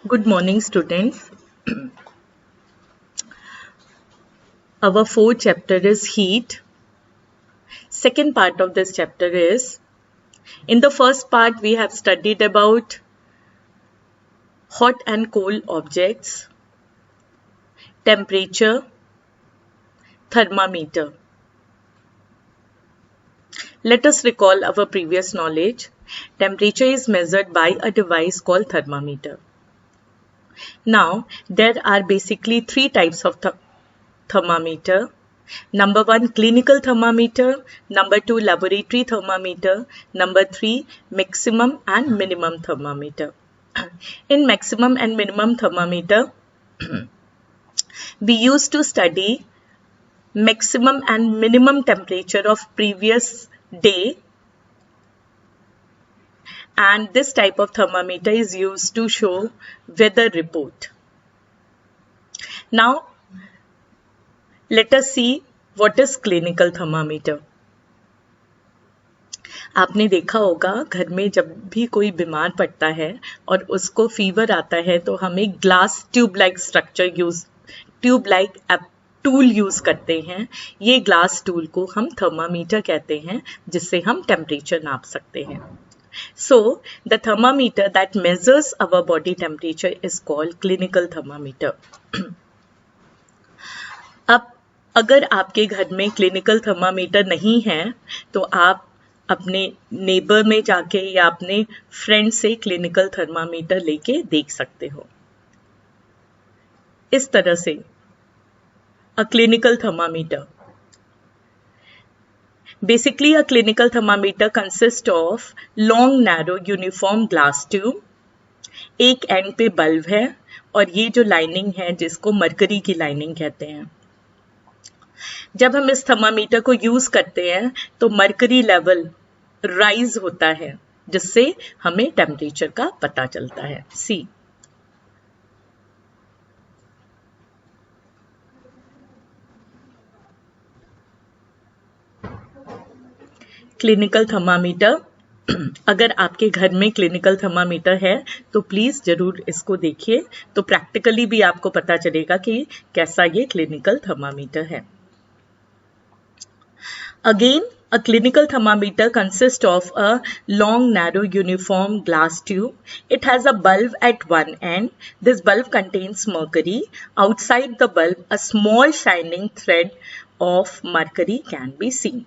Good morning, students. Our fourth chapter is heat. Second part of this chapter is, in the first part, we have studied about hot and cold objects, temperature, thermometer. Let us recall our previous knowledge. Temperature is measured by a device called thermometer. Now, there are basically three types of thermometer. Number 1, clinical thermometer. Number 2, laboratory thermometer. Number 3, maximum and minimum thermometer. In maximum and minimum thermometer, we used to study maximum and minimum temperature of previous day, and this type of thermometer is used to show weather report. Now, let us see what is clinical thermometer. आपने देखा होगा घर में जब भी कोई बीमार पड़ता है और उसको फीवर आता है तो हम एक glass tube like tool use करते हैं. ये ग्लास टूल को हम थर्मामीटर कहते हैं, जिससे हम टेम्परेचर नाप सकते हैं. So, the thermometer that measures our body temperature is called clinical thermometer. अब अगर आपके घर में क्लिनिकल थर्मामीटर नहीं है तो आप अपने नेबर में जाके या अपने फ्रेंड से क्लिनिकल थर्मामीटर लेके देख सकते हो. इस तरह से a clinical thermometer. Basically, a clinical thermometer consists of long, narrow, uniform glass tube. एक एंड पे बल्ब है और ये जो लाइनिंग है जिसको मरकरी की लाइनिंग कहते हैं. जब हम इस थर्मामीटर को यूज करते हैं तो मरकरी लेवल राइज होता है, जिससे हमें टेम्परेचर का पता चलता है. सी क्लिनिकल थर्मामीटर. अगर आपके घर में क्लिनिकल थर्मामीटर है तो प्लीज जरूर इसको देखिए, तो प्रैक्टिकली भी आपको पता चलेगा कि कैसा ये क्लिनिकल थर्मामीटर है. Again, a clinical thermometer consists of a long, narrow, uniform glass tube. It has a bulb at one end. This bulb contains mercury. Outside the bulb, a small shining thread of mercury can be seen.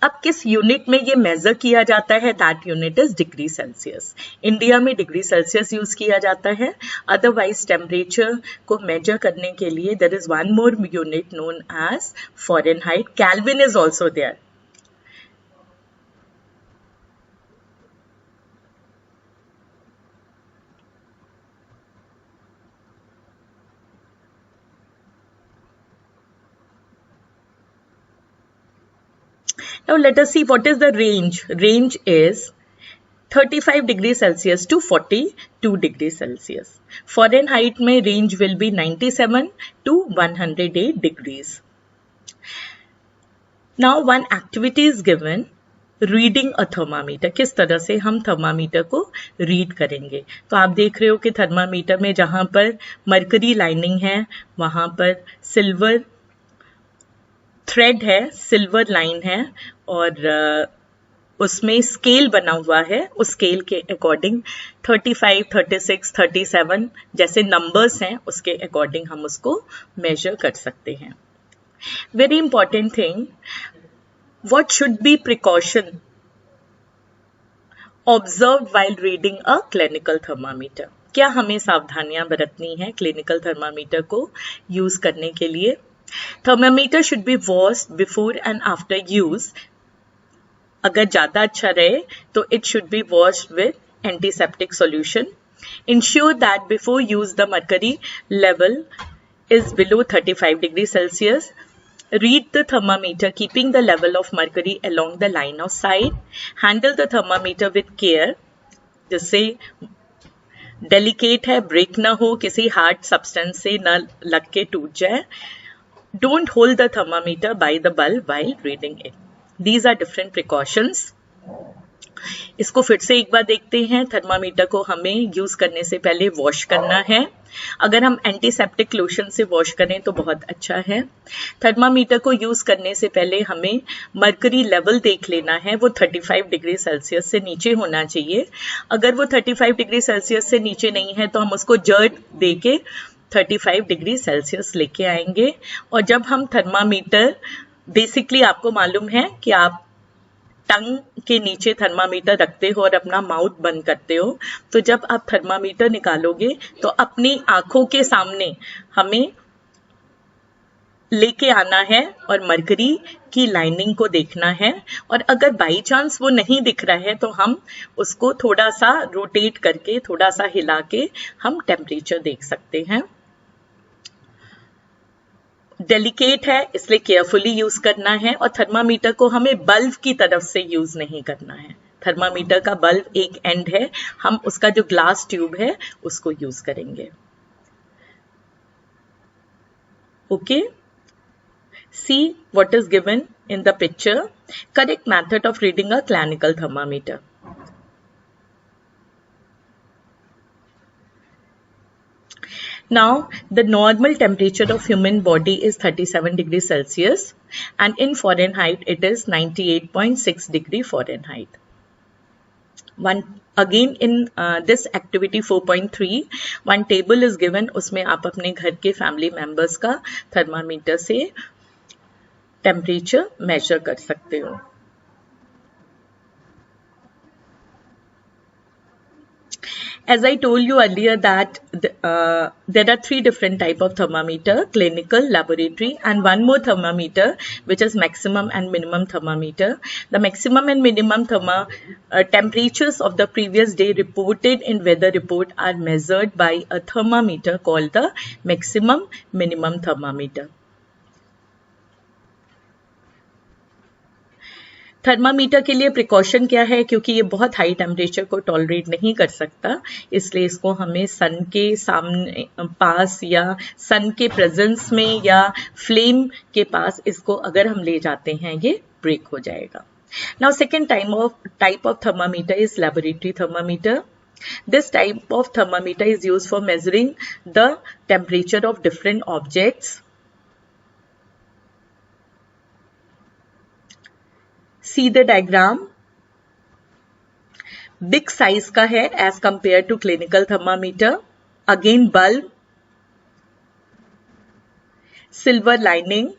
अब किस unit में ये major किया जाता है? That unit is degree Celsius. India में degree Celsius use किया जाता है. अदरवाइज टेम्परेचर को मेजर करने के लिए there is one more unit known as Fahrenheit. Kelvin is also there. Now let us see what is the range. Range is 35 degrees Celsius to 42 degrees Celsius. Fahrenheit में range will be 97 to 108 degrees. Now one activity is given. Reading a thermometer. किस तरह से हम thermometer को read करेंगे? तो आप देख रहे हो कि थर्मामीटर में जहां पर मरकरी लाइनिंग है वहां पर सिल्वर थ्रेड है, सिल्वर लाइन है और उसमें स्केल बना हुआ है. उस स्केल के अकॉर्डिंग 35, 36, 37 जैसे नंबर्स हैं, उसके अकॉर्डिंग हम उसको मेजर कर सकते हैं. Very important thing, what should be precaution observe while reading a clinical thermometer. क्या हमें सावधानियां बरतनी है क्लिनिकल थर्मामीटर को यूज करने के लिए? Thermometer should be washed before and after use. अगर ज़्यादा अच्छा रहे तो it should be washed with antiseptic solution. Ensure that before use the mercury level is below 35 degrees Celsius. Read the thermometer keeping the level of mercury along the line of sight. Handle the thermometer with care, जिससे delicate है, break ना हो, किसी hard substance से ना लग के टूट जाए. Don't hold the thermometer by the bulb while reading it. These are different precautions. इसको फिर से एक बार देखते हैं। थर्मामीटर को हमें यूज करने से पहले वॉश करना है। अगर हम एंटीसेप्टिक लोशन से वॉश करें तो बहुत अच्छा है। थर्मामीटर को यूज करने से पहले हमें मर्करी लेवल देख लेना है, वो 35 डिग्री सेल्सियस से नीचे होना चाहिए। अगर वो 35 डिग्री सेल्सियस से नीचे नहीं है तो हम उसको जर्ट दे के 35 डिग्री सेल्सियस लेके आएंगे। और जब हम थर्मामीटर, बेसिकली आपको मालूम है कि आप टंग के नीचे थर्मामीटर रखते हो और अपना माउथ बंद करते हो, तो जब आप थर्मामीटर निकालोगे तो अपनी आंखों के सामने हमें लेके आना है और मरकरी की लाइनिंग को देखना है। और अगर बाई चांस वो नहीं दिख रहा है तो हम उसको थोड़ा सा रोटेट करके, थोड़ा सा हिला के हम टेम्परेचर देख सकते हैं। डेलिकेट है इसलिए केयरफुली यूज करना है। और थर्मामीटर को हमें बल्ब की तरफ से यूज नहीं करना है। थर्मामीटर का बल्ब एक एंड है, हम उसका जो ग्लास ट्यूब है उसको यूज करेंगे। Okay, see what is given in the picture. Correct method of reading a clinical thermometer. Now, the normal temperature of human body is 37 degrees Celsius and in Fahrenheit it is 98.6 degree Fahrenheit. Again in this activity 4.3, one table is given, उसमें आप अपने घर के family members का thermometer से temperature measure कर सकते हो। As I told you earlier that there are 3 different type of thermometer: clinical, laboratory, and one more thermometer which is maximum and minimum thermometer. The maximum and minimum temperatures of the previous day reported in weather report are measured by a thermometer called the maximum minimum thermometer. Thermometer के लिए precaution क्या है? क्योंकि ये बहुत high temperature को tolerate नहीं कर सकता, इसलिए इसको हमें सन के सामने पास या सन के प्रेजेंस में या फ्लेम के पास इसको अगर हम ले जाते हैं ये ब्रेक हो जाएगा। Now second type of thermometer is laboratory thermometer. This type of thermometer is used for measuring the temperature of different objects. See the diagram. Big size का है as compared to clinical thermometer. Again bulb, silver lining,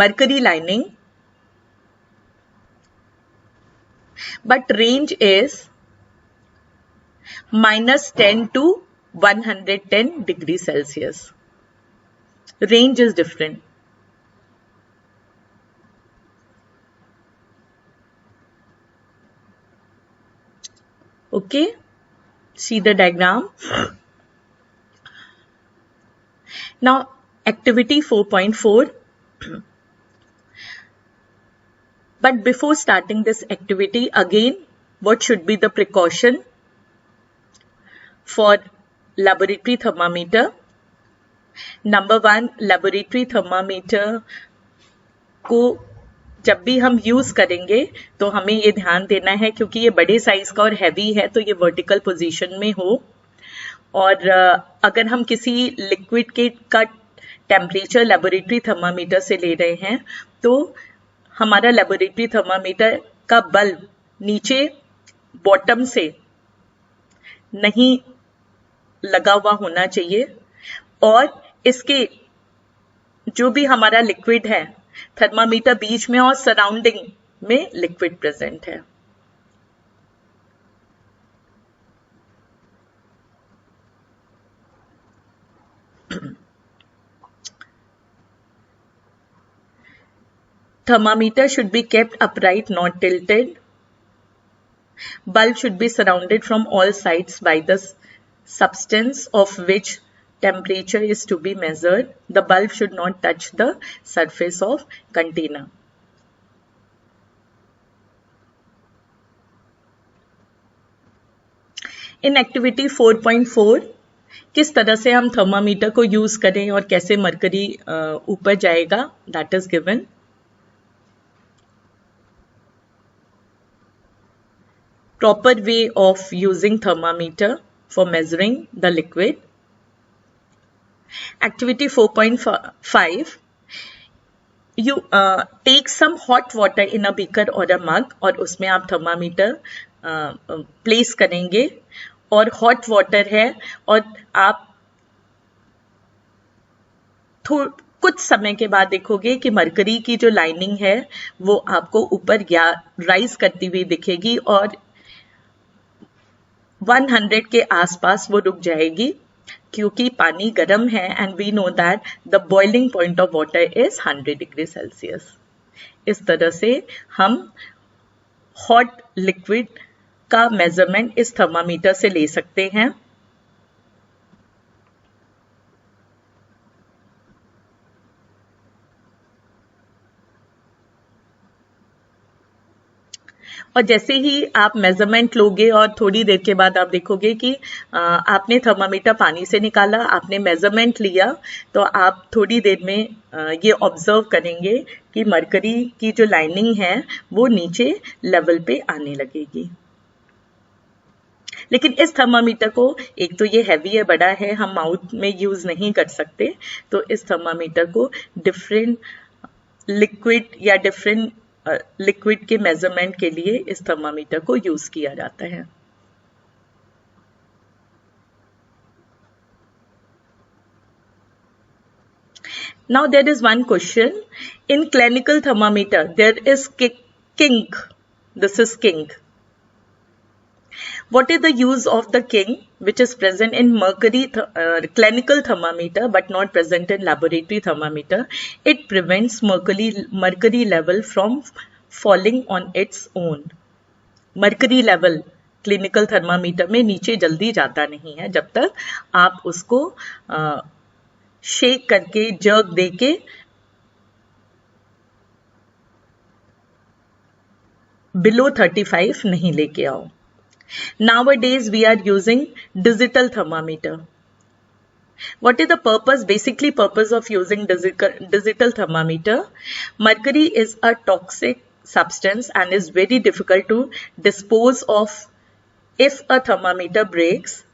mercury lining. But range is -10 to 110 degrees Celsius. Range is different. Okay, see the diagram. Now activity 4.4. But before starting this activity, again, what should be the precaution for laboratory thermometer? Number 1, laboratory thermometer को जब भी हम use करेंगे तो हमें ये ध्यान देना है, क्योंकि ये बड़े साइज का और हैवी है, तो ये वर्टिकल पोजीशन में हो। और अगर हम किसी लिक्विड का टेम्परेचर लेबोरेटरी थर्मामीटर से ले रहे हैं तो हमारा लेबोरेटरी थर्मामीटर का बल्ब नीचे बॉटम से नहीं लगा हुआ होना चाहिए और इसके जो भी हमारा लिक्विड है, थर्मामीटर बीच में और सराउंडिंग में लिक्विड प्रेजेंट है। Thermometer should be kept upright, not tilted. Bulb should be surrounded from all sides by the substance of which temperature is to be measured. The bulb should not touch the surface of container. In activity 4.4, किस तरह से हम thermometer को use करें और कैसे mercury ऊपर जाएगा, that is given. proper way of using thermometer for measuring the liquid. Activity 4.5, you take some hot water in a beaker or a mug, और उसमें आप थर्मामीटर प्लेस करेंगे, और हॉट वाटर है, और आप कुछ समय के बाद देखोगे कि मरकरी की जो लाइनिंग है वो आपको ऊपर राइज करती हुई दिखेगी, और 100 के आसपास वो रुक जाएगी, क्योंकि पानी गर्म है, and we know that the boiling point of water is 100 degree Celsius. इस तरह से हम हॉट लिक्विड का मेजरमेंट इस थर्मामीटर से ले सकते हैं। और जैसे ही आप मेजरमेंट लोगे और थोड़ी देर के बाद आप देखोगे कि आपने थर्मामीटर पानी से निकाला, आपने मेजरमेंट लिया, तो आप थोड़ी देर में ये ऑब्जर्व करेंगे कि मरकरी की जो लाइनिंग है वो नीचे लेवल पे आने लगेगी। लेकिन इस थर्मामीटर को, एक तो ये हैवी है, बड़ा है, हम माउथ में यूज नहीं कर सकते, तो इस थर्मामीटर को डिफरेंट लिक्विड या डिफरेंट लिक्विड के मेजरमेंट के लिए इस थर्मामीटर को यूज किया जाता है। Now there is one question. In clinical thermometer, there is kink. This is kink. What is the use of the kink, which is present in mercury clinical thermometer but not present in laboratory thermometer? It prevents mercury level from falling on its own. Mercury level clinical thermometer में नीचे जल्दी जाता नहीं है जब तक आप उसको शेक करके, जर्क देके बिलो 35 नहीं लेके आओ। Nowadays we are using digital thermometer. What is the purpose, basically purpose of using digital thermometer? Mercury is a toxic substance and is very difficult to dispose of if a thermometer breaks.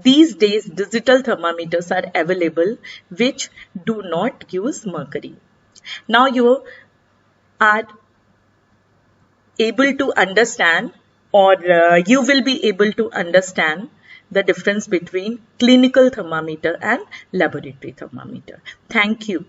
These days digital thermometers are available which do not use mercury. Now you are able to understand, or you will be able to understand the difference between clinical thermometer and laboratory thermometer. Thank you.